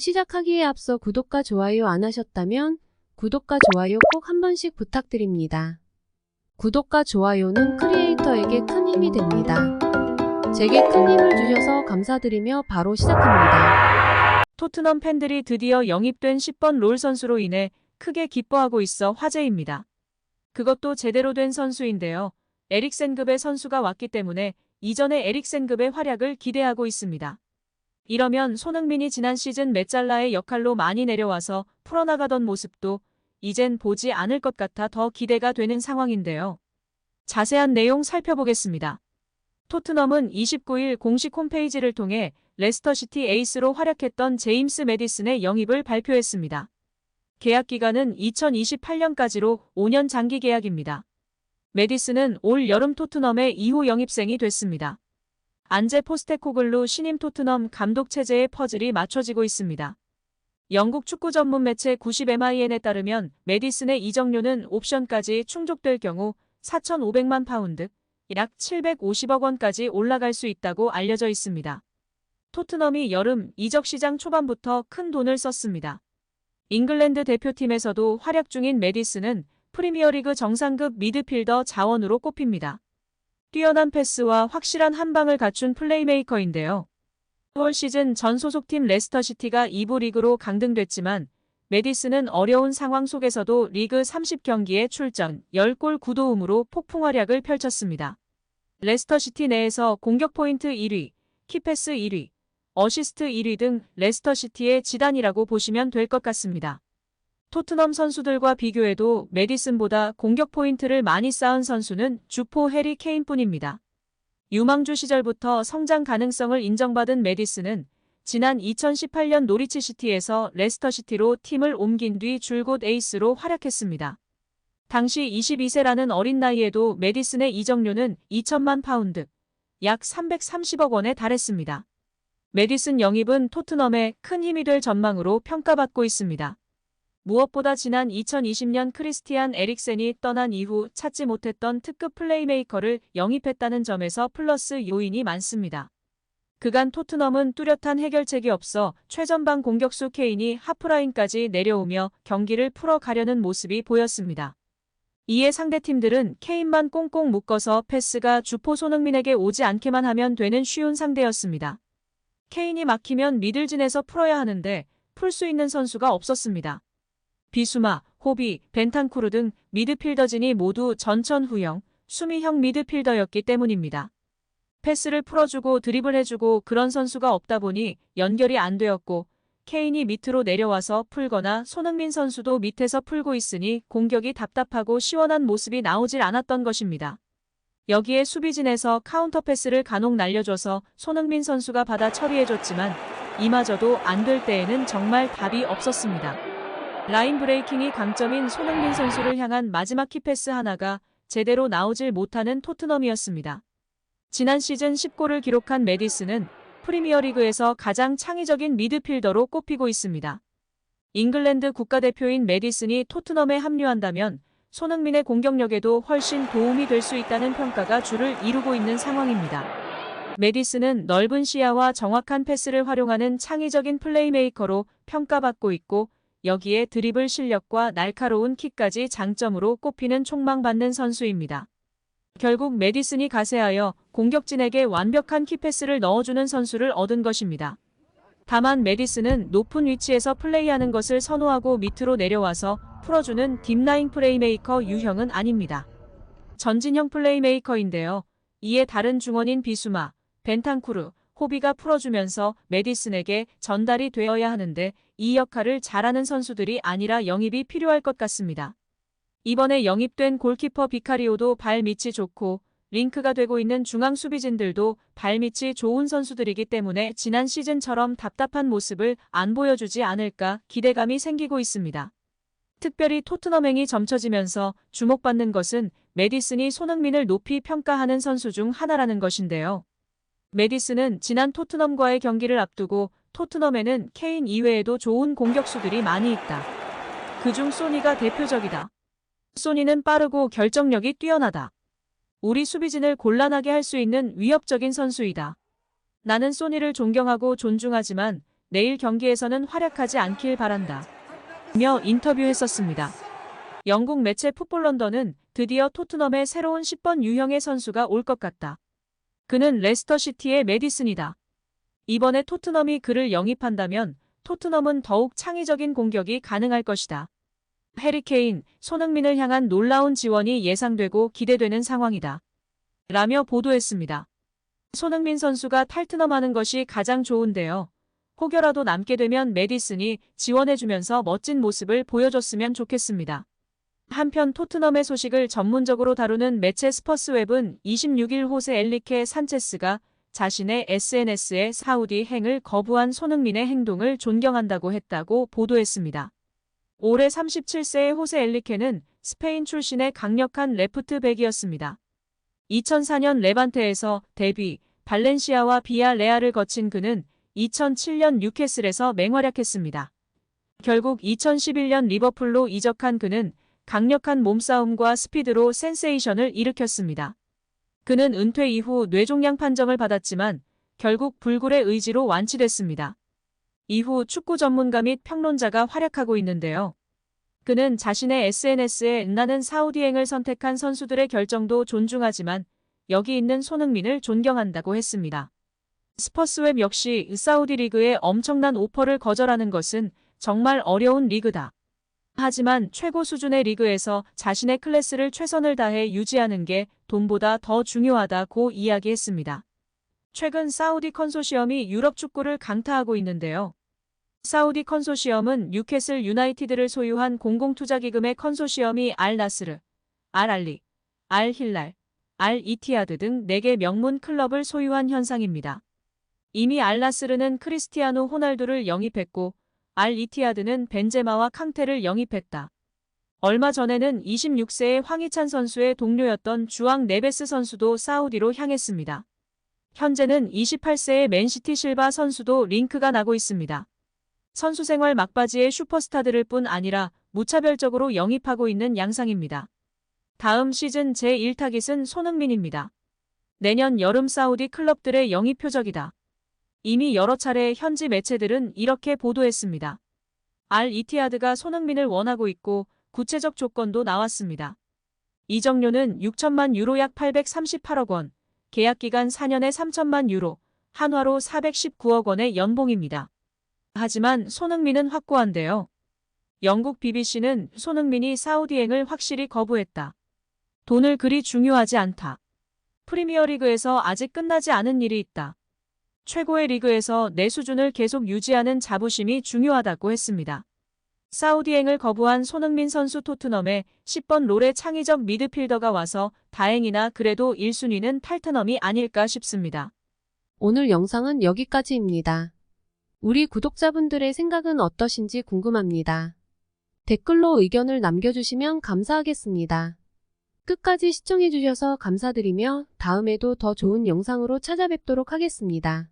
시작하기에 앞서 구독과 좋아요 안 하셨다면 구독과 좋아요 꼭 한 번씩 부탁드립니다. 구독과 좋아요는 크리에이터에게 큰 힘이 됩니다. 제게 큰 힘을 주셔서 감사드리며 바로 시작합니다. 토트넘 팬들이 드디어 영입된 10번 롤 선수로 인해 크게 기뻐하고 있어 화제입니다. 그것도 제대로 된 선수인데요. 에릭센급의 선수가 왔기 때문에 이전의 에릭센급의 활약을 기대하고 있습니다. 이러면 손흥민이 지난 시즌 메짤라의 역할로 많이 내려와서 풀어나가던 모습도 이젠 보지 않을 것 같아 더 기대가 되는 상황인데요. 자세한 내용 살펴보겠습니다. 토트넘은 29일 공식 홈페이지를 통해 레스터시티 에이스로 활약했던 제임스 매디슨의 영입을 발표했습니다. 계약 기간은 2028년까지로 5년 장기 계약입니다. 매디슨은 올 여름 토트넘의 2호 영입생이 됐습니다. 안제 포스테코글루 신임 토트넘 감독 체제의 퍼즐이 맞춰지고 있습니다. 영국 축구 전문 매체 90MIN에 따르면 매디슨의 이적료는 옵션까지 충족될 경우 4,500만 파운드, 약 750억 원까지 올라갈 수 있다고 알려져 있습니다. 토트넘이 여름 이적 시장 초반부터 큰 돈을 썼습니다. 잉글랜드 대표팀에서도 활약 중인 매디슨은 프리미어리그 정상급 미드필더 자원으로 꼽힙니다. 뛰어난 패스와 확실한 한방을 갖춘 플레이메이커인데요. 올 시즌 전 소속팀 레스터시티가 2부 리그로 강등됐지만 매디슨은 어려운 상황 속에서도 리그 30경기에 출전, 10골 9도움으로 폭풍 활약을 펼쳤습니다. 레스터시티 내에서 공격 포인트 1위, 키패스 1위, 어시스트 1위 등 레스터시티의 지단이라고 보시면 될 것 같습니다. 토트넘 선수들과 비교해도 매디슨보다 공격 포인트를 많이 쌓은 선수는 주포 해리 케인뿐입니다. 유망주 시절부터 성장 가능성을 인정받은 매디슨은 지난 2018년 노리치 시티에서 레스터시티로 팀을 옮긴 뒤 줄곧 에이스로 활약했습니다. 당시 22세라는 어린 나이에도 매디슨의 이적료는 2천만 파운드, 약 330억 원에 달했습니다. 매디슨 영입은 토트넘에 큰 힘이 될 전망으로 평가받고 있습니다. 무엇보다 지난 2020년 크리스티안 에릭센이 떠난 이후 찾지 못했던 특급 플레이메이커를 영입했다는 점에서 플러스 요인이 많습니다. 그간 토트넘은 뚜렷한 해결책이 없어 최전방 공격수 케인이 하프라인까지 내려오며 경기를 풀어가려는 모습이 보였습니다. 이에 상대팀들은 케인만 꽁꽁 묶어서 패스가 주포 손흥민에게 오지 않게만 하면 되는 쉬운 상대였습니다. 케인이 막히면 미들진에서 풀어야 하는데 풀 수 있는 선수가 없었습니다. 비수마, 호비, 벤탄쿠르 등 미드필더진이 모두 전천후형, 수미형 미드필더였기 때문입니다. 패스를 풀어주고 드리블해주고 그런 선수가 없다 보니 연결이 안 되었고 케인이 밑으로 내려와서 풀거나 손흥민 선수도 밑에서 풀고 있으니 공격이 답답하고 시원한 모습이 나오질 않았던 것입니다. 여기에 수비진에서 카운터 패스를 간혹 날려줘서 손흥민 선수가 받아 처리해줬지만 이마저도 안 될 때에는 정말 답이 없었습니다. 라인 브레이킹이 강점인 손흥민 선수를 향한 마지막 키패스 하나가 제대로 나오질 못하는 토트넘이었습니다. 지난 시즌 10골을 기록한 매디슨은 프리미어리그에서 가장 창의적인 미드필더로 꼽히고 있습니다. 잉글랜드 국가대표인 매디슨이 토트넘에 합류한다면 손흥민의 공격력에도 훨씬 도움이 될 수 있다는 평가가 주를 이루고 있는 상황입니다. 매디슨은 넓은 시야와 정확한 패스를 활용하는 창의적인 플레이메이커로 평가받고 있고 여기에 드리블 실력과 날카로운 킥까지 장점으로 꼽히는 촉망받는 선수입니다. 결국 매디슨이 가세하여 공격진에게 완벽한 키패스를 넣어주는 선수를 얻은 것입니다. 다만 매디슨은 높은 위치에서 플레이하는 것을 선호하고 밑으로 내려와서 풀어주는 딥라인 플레이메이커 유형은 아닙니다. 전진형 플레이메이커인데요. 이에 다른 중원인 비수마, 벤탄쿠르, 호비가 풀어주면서 매디슨에게 전달이 되어야 하는데 이 역할을 잘하는 선수들이 아니라 영입이 필요할 것 같습니다. 이번에 영입된 골키퍼 비카리오도 발밑이 좋고 링크가 되고 있는 중앙 수비진들도 발밑이 좋은 선수들이기 때문에 지난 시즌처럼 답답한 모습을 안 보여주지 않을까 기대감이 생기고 있습니다. 특별히 토트넘행이 점쳐지면서 주목받는 것은 매디슨이 손흥민을 높이 평가하는 선수 중 하나라는 것인데요. 매디슨은 지난 토트넘과의 경기를 앞두고 토트넘에는 케인 이외에도 좋은 공격수들이 많이 있다. 그중 소니가 대표적이다. 소니는 빠르고 결정력이 뛰어나다. 우리 수비진을 곤란하게 할 수 있는 위협적인 선수이다. 나는 소니를 존경하고 존중하지만 내일 경기에서는 활약하지 않길 바란다. 며 인터뷰했었습니다. 영국 매체 풋볼 런던은 드디어 토트넘에 새로운 10번 유형의 선수가 올 것 같다. 그는 레스터시티의 메디슨이다. 이번에 토트넘이 그를 영입한다면 토트넘은 더욱 창의적인 공격이 가능할 것이다. 해리 케인, 손흥민을 향한 놀라운 지원이 예상되고 기대되는 상황이다. 라며 보도했습니다. 손흥민 선수가 탈트넘하는 것이 가장 좋은데요. 혹여라도 남게 되면 메디슨이 지원해주면서 멋진 모습을 보여줬으면 좋겠습니다. 한편 토트넘의 소식을 전문적으로 다루는 매체 스퍼스웹은 26일 호세 엘리케 산체스가 자신의 SNS에 사우디 행을 거부한 손흥민의 행동을 존경한다고 했다고 보도했습니다. 올해 37세의 호세 엘리케는 스페인 출신의 강력한 레프트백이었습니다. 2004년 레반테에서 데뷔, 발렌시아와 비아레알을 거친 그는 2007년 뉴캐슬에서 맹활약했습니다. 결국 2011년 리버풀로 이적한 그는 강력한 몸싸움과 스피드로 센세이션을 일으켰습니다. 그는 은퇴 이후 뇌종양 판정을 받았지만 결국 불굴의 의지로 완치됐습니다. 이후 축구 전문가 및 평론자가 활약하고 있는데요. 그는 자신의 SNS에 나는 사우디행을 선택한 선수들의 결정도 존중하지만 여기 있는 손흥민을 존경한다고 했습니다. 스퍼스웹 역시 사우디 리그의 엄청난 오퍼를 거절하는 것은 정말 어려운 리그다. 하지만 최고 수준의 리그에서 자신의 클래스를 최선을 다해 유지하는 게 돈보다 더 중요하다고 이야기했습니다. 최근 사우디 컨소시엄이 유럽 축구를 강타하고 있는데요. 사우디 컨소시엄은 뉴캐슬 유나이티드를 소유한 공공투자기금의 컨소시엄이 알 나스르, 알 알리, 알 힐랄, 알 이티하드 등 4개 명문 클럽을 소유한 현상입니다. 이미 알 나스르는 크리스티아노 호날두를 영입했고 알 이티하드는 벤제마와 캉테를 영입했다. 얼마 전에는 26세의 황희찬 선수의 동료였던 주앙 네베스 선수도 사우디로 향했습니다. 현재는 28세의 맨시티 실바 선수도 링크가 나고 있습니다. 선수 생활 막바지의 슈퍼스타들을 뿐 아니라 무차별적으로 영입하고 있는 양상입니다. 다음 시즌 제1타깃은 손흥민입니다. 내년 여름 사우디 클럽들의 영입 표적이다. 이미 여러 차례 현지 매체들은 이렇게 보도했습니다. 알 이티하드가 손흥민을 원하고 있고 구체적 조건도 나왔습니다. 이적료는 6천만 유로 약 838억 원, 계약기간 4년에 3천만 유로, 한화로 419억 원의 연봉입니다. 하지만 손흥민은 확고한데요. 영국 BBC는 손흥민이 사우디행을 확실히 거부했다. 돈을 그리 중요하지 않다. 프리미어리그에서 아직 끝나지 않은 일이 있다. 최고의 리그에서 내 수준을 계속 유지하는 자부심이 중요하다고 했습니다. 사우디행을 거부한 손흥민 선수 토트넘에 10번 롤의 창의적 미드필더가 와서 다행이나 그래도 1순위는 탈트넘이 아닐까 싶습니다. 오늘 영상은 여기까지입니다. 우리 구독자분들의 생각은 어떠신지 궁금합니다. 댓글로 의견을 남겨주시면 감사하겠습니다. 끝까지 시청해주셔서 감사드리며 다음에도 더 좋은 영상으로 찾아뵙도록 하겠습니다.